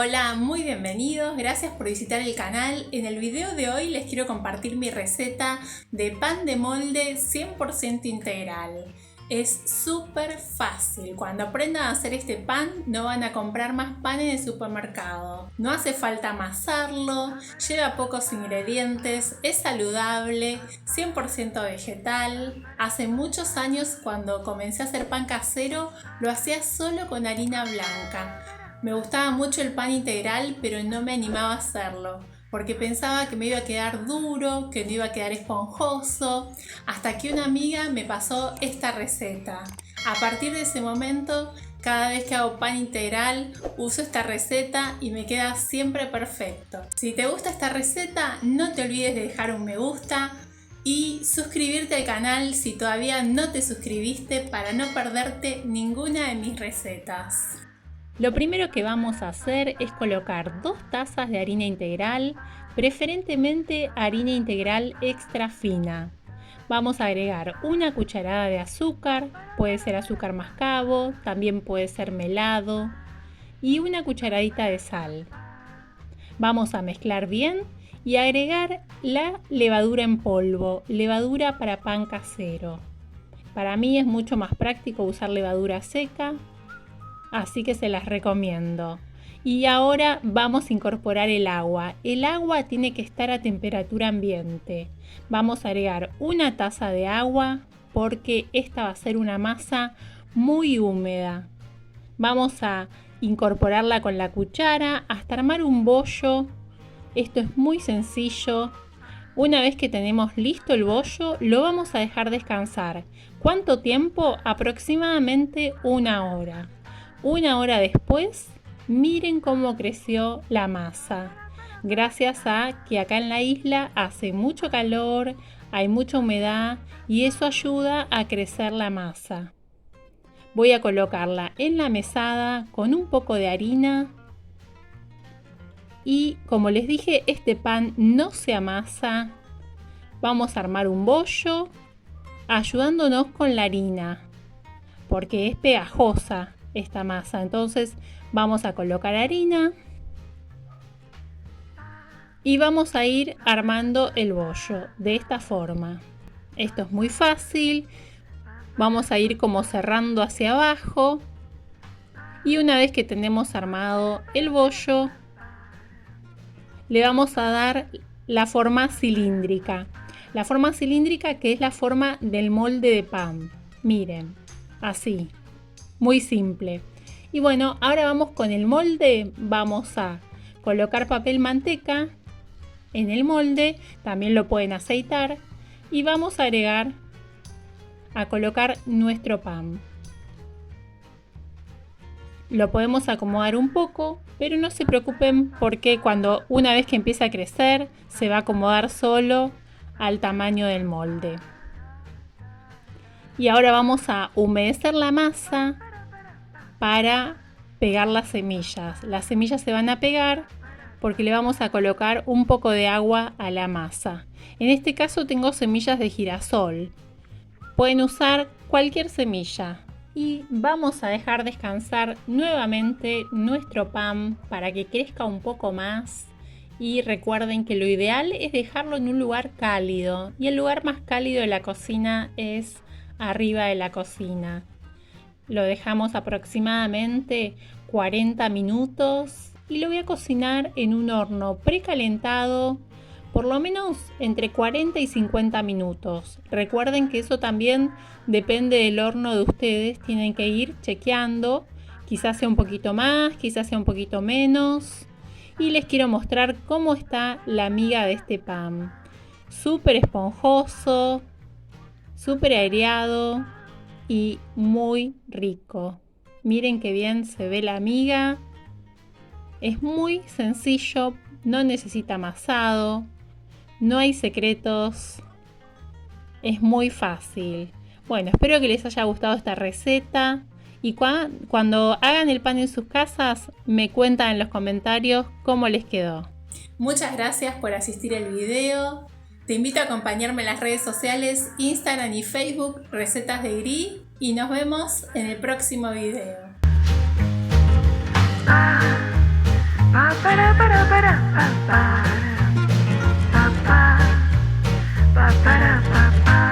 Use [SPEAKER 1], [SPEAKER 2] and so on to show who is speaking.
[SPEAKER 1] Hola, muy bienvenidos, gracias por visitar el canal. En el video de hoy les quiero compartir mi receta de pan de molde 100% integral. Es súper fácil, cuando aprendan a hacer este pan no van a comprar más pan en el supermercado. No hace falta amasarlo, lleva pocos ingredientes, es saludable, 100% vegetal. Hace muchos años cuando comencé a hacer pan casero lo hacía solo con harina blanca. Me gustaba mucho el pan integral, pero no me animaba a hacerlo, porque pensaba que me iba a quedar duro, que no iba a quedar esponjoso, hasta que una amiga me pasó esta receta. A partir de ese momento, cada vez que hago pan integral, uso esta receta y me queda siempre perfecto. Si te gusta esta receta, no te olvides de dejar un me gusta y suscribirte al canal si todavía no te suscribiste para no perderte ninguna de mis recetas. Lo primero que vamos a hacer es colocar 2 tazas de harina integral, preferentemente harina integral extra fina. Vamos a agregar una cucharada de azúcar, puede ser azúcar mascabo, también puede ser melado, y una cucharadita de sal. Vamos a mezclar bien y agregar la levadura en polvo, levadura para pan casero. Para mí es mucho más práctico usar levadura seca, así que se las recomiendo. Y ahora vamos a incorporar el agua. El agua tiene que estar a temperatura ambiente. Vamos a agregar una taza de agua porque esta va a ser una masa muy húmeda. Vamos a incorporarla con la cuchara hasta armar un bollo. Esto es muy sencillo. Una vez que tenemos listo el bollo, lo vamos a dejar descansar. ¿Cuánto tiempo? Aproximadamente 1 hora. 1 hora después, miren cómo creció la masa. Gracias a que acá en la isla hace mucho calor, hay mucha humedad y eso ayuda a crecer la masa. Voy a colocarla en la mesada con un poco de harina. Y como les dije, este pan no se amasa. Vamos a armar un bollo ayudándonos con la harina, porque es pegajosa esta masa. Entonces vamos a colocar harina y vamos a ir armando el bollo de esta forma. Esto es muy fácil. Vamos a ir como cerrando hacia abajo y una vez que tenemos armado el bollo, le vamos a dar la forma cilíndrica. La forma cilíndrica, que es la forma del molde de pan. Miren, así. Muy simple. Y bueno, ahora vamos con el molde. Vamos a colocar papel manteca en el molde. También lo pueden aceitar. Y vamos a colocar nuestro pan. Lo podemos acomodar un poco, pero no se preocupen porque una vez que empieza a crecer, se va a acomodar solo al tamaño del molde. Y ahora vamos a humedecer la masa para pegar las semillas. Las semillas se van a pegar porque le vamos a colocar un poco de agua a la masa. En este caso tengo semillas de girasol. Pueden usar cualquier semilla. Y vamos a dejar descansar nuevamente nuestro pan para que crezca un poco más. Y recuerden que lo ideal es dejarlo en un lugar cálido. Y el lugar más cálido de la cocina es arriba de la cocina. Lo dejamos aproximadamente 40 minutos y lo voy a cocinar en un horno precalentado por lo menos entre 40 y 50 minutos. Recuerden que eso también depende del horno de ustedes, tienen que ir chequeando, quizás sea un poquito más, quizás sea un poquito menos. Y les quiero mostrar cómo está la miga de este pan. Súper esponjoso, súper aireado y muy rico. Miren qué bien se ve la miga. Es muy sencillo, no necesita amasado, no hay secretos, es muy fácil. Bueno, espero que les haya gustado esta receta y cuando hagan el pan en sus casas me cuentan en los comentarios cómo les quedó. Muchas gracias por asistir al video. Te invito a acompañarme en las redes sociales, Instagram y Facebook, Recetas de Gris, y nos vemos en el próximo video.
[SPEAKER 2] Pa para pa pa pa pa pa pa para pa pa